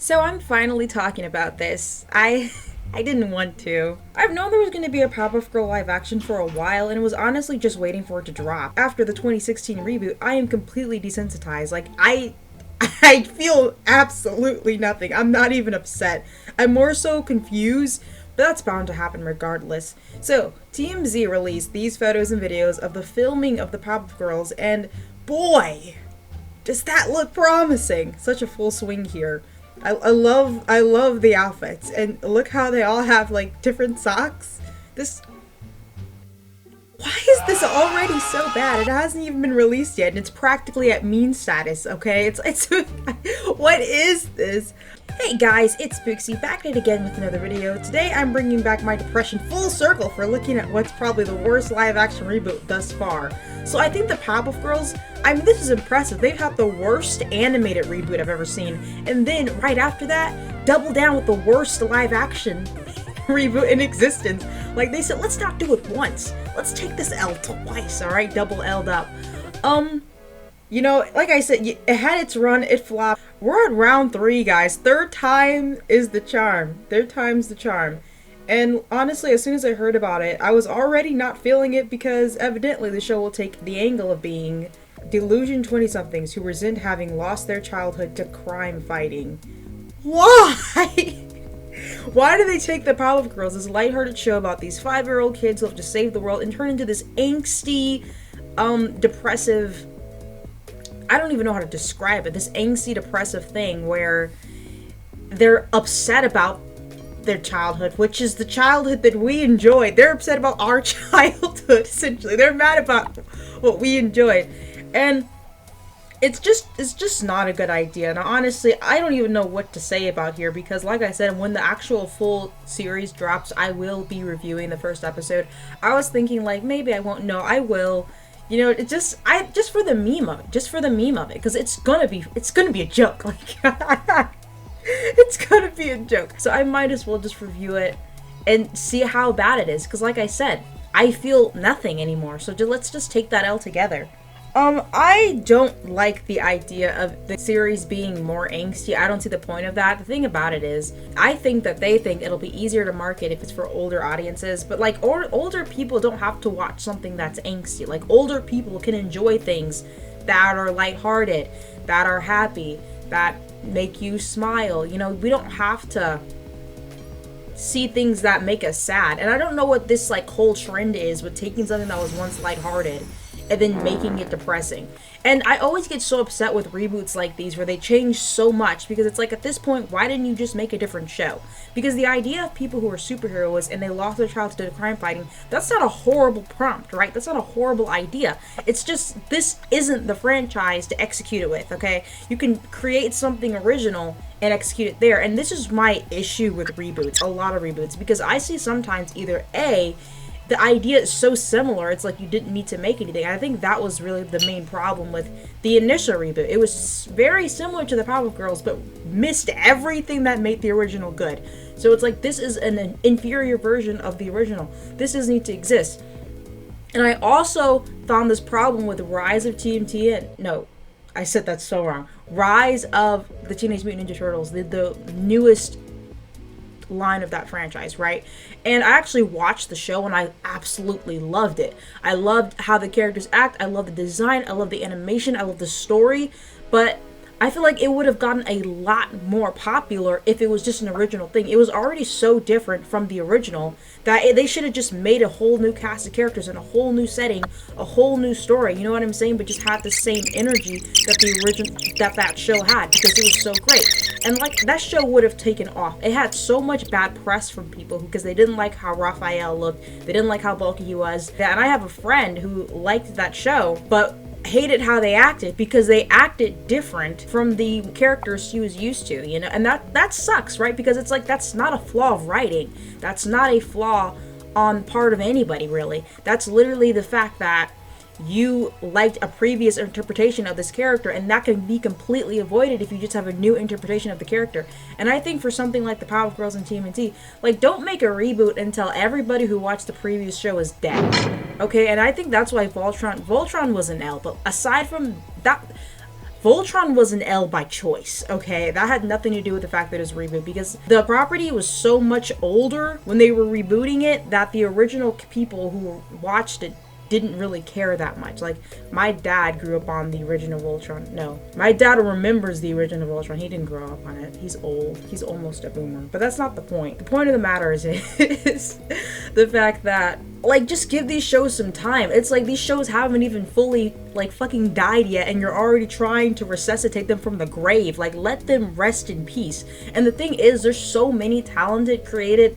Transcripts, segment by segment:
So I'm finally talking about this. I didn't want to. I've known there was going to be a Powerpuff Girl live action for a while, and was honestly just waiting for it to drop. After the 2016 reboot, I am completely desensitized. I feel absolutely nothing. I'm not even upset. I'm more so confused, but that's bound to happen regardless. So, TMZ released these photos and videos of the filming of the Powerpuff Girls, and boy, does that look promising. Such a full swing here. I love the outfits, and look how they all have like different socks. Why is this already so bad? It hasn't even been released yet, and it's practically at meme status, okay? It's what is this? Hey guys, it's Booksy back at it again with another video. Today I'm bringing back my depression full circle for looking at what's probably the worst live action reboot thus far. So I think the Powerpuff Girls, I mean, this is impressive. They've had the worst animated reboot I've ever seen, and then right after that, double down with the worst live action reboot in existence. Like, they said, let's not do it once. Let's take this L twice, alright? Double L'd up. You know, like I said, it had its run, it flopped. We're at round 3, guys. Third time is the charm. Third time's the charm. And honestly, as soon as I heard about it, I was already not feeling it because evidently the show will take the angle of being delusion 20-somethings who resent having lost their childhood to crime fighting. Why? Why do they take the Powerpuff Girls, this lighthearted show about these 5-year-old kids who have to save the world, and turn into this angsty, depressive, I don't even know how to describe it, this angsty, depressive thing where they're upset about their childhood, which is the childhood that we enjoyed. They're upset about our childhood, essentially. They're mad about what we enjoyed. And it's just not a good idea. Now, honestly, I don't even know what to say about here because, like I said, when the actual full series drops, I will be reviewing the first episode. I was thinking, like, maybe I won't. No, I will. You know, just for the meme of it, because it's gonna be a joke. Like, it's gonna be a joke. So I might as well just review it and see how bad it is. Because, like I said, I feel nothing anymore. So let's just take that L together. I don't like the idea of the series being more angsty. I don't see the point of that. The thing about it is, I think that they think it'll be easier to market if it's for older audiences, but like older people don't have to watch something that's angsty. Like, older people can enjoy things that are lighthearted, that are happy, that make you smile. You know, we don't have to see things that make us sad. And I don't know what this like whole trend is with taking something that was once lighthearted and then making it depressing. And I always get so upset with reboots like these where they change so much, because it's like, at this point, why didn't you just make a different show? Because the idea of people who are superheroes and they lost their childhood to crime fighting, that's not a horrible prompt, right? That's not a horrible idea. It's just, this isn't the franchise to execute it with, okay? You can create something original and execute it there. And this is my issue with reboots, a lot of reboots, because I see sometimes either A, the idea is so similar, it's like you didn't need to make anything. I think that was really the main problem with the initial reboot. It was very similar to the Powerpuff Girls, but missed everything that made the original good. So it's like, this is an inferior version of the original. This doesn't need to exist. And I also found this problem with Rise of TMT. No, I said that so wrong. Rise of the Teenage Mutant Ninja Turtles, the newest line of that franchise, right? And I actually watched the show and I absolutely loved it. I loved how the characters act, I love the design, I love the animation, I love the story, but I feel like it would have gotten a lot more popular if it was just an original thing. It was already so different from the original that they should have just made a whole new cast of characters and a whole new setting, a whole new story, you know what I'm saying? But just had the same energy that the original, that show had, because it was so great. And like, that show would have taken off. It had so much bad press from people because they didn't like how Raphael looked, they didn't like how bulky he was. And I have a friend who liked that show, but hated how they acted because they acted different from the characters she was used to, you know? And that sucks, right? Because it's like, that's not a flaw of writing. That's not a flaw on part of anybody, really. That's literally the fact that you liked a previous interpretation of this character, and that can be completely avoided if you just have a new interpretation of the character. And I think for something like the Powerpuff Girls and TMNT, like, don't make a reboot until everybody who watched the previous show is dead. Okay, and I think that's why Voltron was an L. But aside from that, Voltron was an L by choice, okay? That had nothing to do with the fact that it was a reboot, because the property was so much older when they were rebooting it that the original people who watched it didn't really care that much. Like, my dad grew up on the original Voltron. No, my dad remembers the original Voltron. He didn't grow up on it. He's old. He's almost a boomer. But that's not the point. The point of the matter is the fact that, like, just give these shows some time. It's like these shows haven't even fully, like, fucking died yet, and you're already trying to resuscitate them from the grave. Like, let them rest in peace. And the thing is, there's so many talented, creative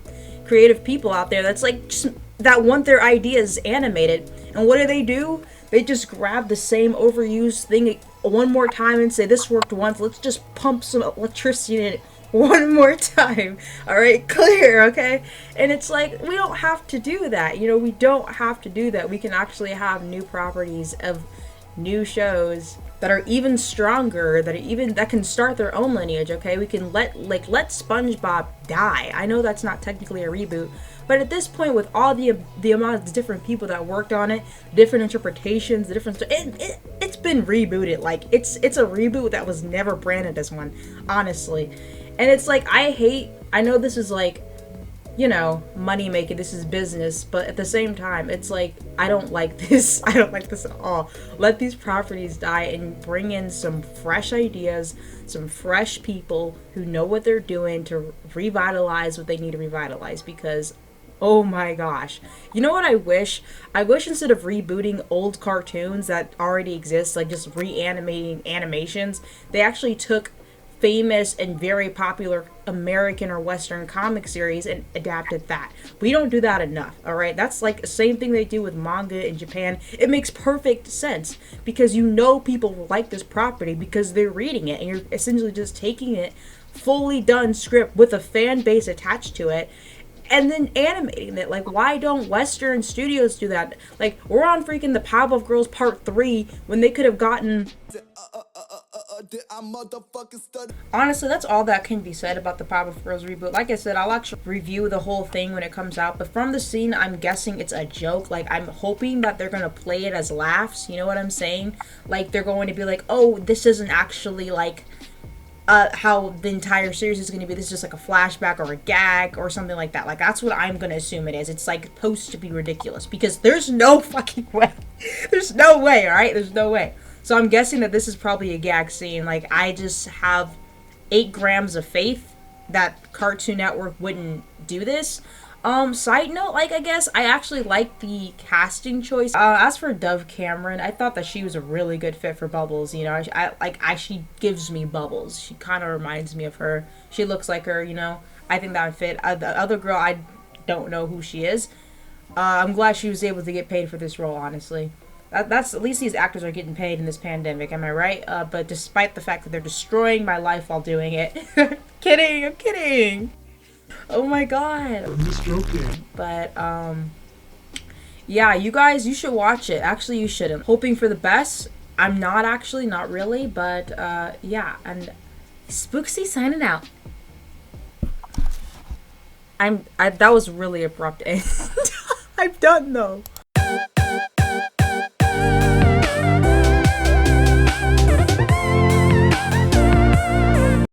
people out there that's like just that want their ideas animated. And what do? They just grab the same overused thing one more time and say, this worked once, let's just pump some electricity in it one more time. All right, clear, okay? And it's like, we don't have to do that. You know, we don't have to do that. We can actually have new properties of new shows that are even stronger, that can start their own lineage, okay? We can let SpongeBob die. I know that's not technically a reboot, but at this point, with all the amount of different people that worked on it, different interpretations, it's been rebooted. Like, it's a reboot that was never branded as one, honestly. And it's like, I know this is like, you know, money making, this is business, but at the same time, it's like, I don't like this. I don't like this at all. Let these properties die and bring in some fresh ideas, some fresh people who know what they're doing to revitalize what they need to revitalize, because oh my gosh. You know what I wish? I wish instead of rebooting old cartoons that already exist, like just reanimating animations, they actually took famous and very popular American or Western comic series and adapted that. We don't do that enough, all right? That's like the same thing they do with manga in Japan. It makes perfect sense because you know people like this property because they're reading it, and you're essentially just taking it fully done script with a fan base attached to it and then animating it. Like, why don't Western studios do that? Like, we're on freaking the Powerpuff Girls Part 3 when they could have gotten... Honestly, that's all that can be said about the Powerpuff Girls reboot. Like I said, I'll actually review the whole thing when it comes out, but from the scene, I'm guessing it's a joke. Like, I'm hoping that they're gonna play it as laughs, you know what I'm saying? Like, they're going to be like, oh, this isn't actually, like, how the entire series is going to be. This is just like a flashback or a gag or something like that. Like, that's what I'm going to assume it is. It's like supposed to be ridiculous because there's no fucking way. There's no way, alright? There's no way. So I'm guessing that this is probably a gag scene. Like, I just have 8 grams of faith that Cartoon Network wouldn't do this. Side note, like, I guess I actually like the casting choice. As for Dove Cameron, I thought that she was a really good fit for Bubbles. You know, she gives me Bubbles. She kind of reminds me of her. She looks like her, you know. I think that would fit. The other girl, I don't know who she is. I'm glad she was able to get paid for this role, honestly. That's at least these actors are getting paid in this pandemic, am I right? But despite the fact that they're destroying my life while doing it. Kidding, I'm kidding. Oh my god. I'm just joking. But, yeah, you guys, you should watch it. Actually, you shouldn't. Hoping for the best. I'm not actually, not really, but, yeah. And Spooksy signing out. That was really abrupt. I'm done, though.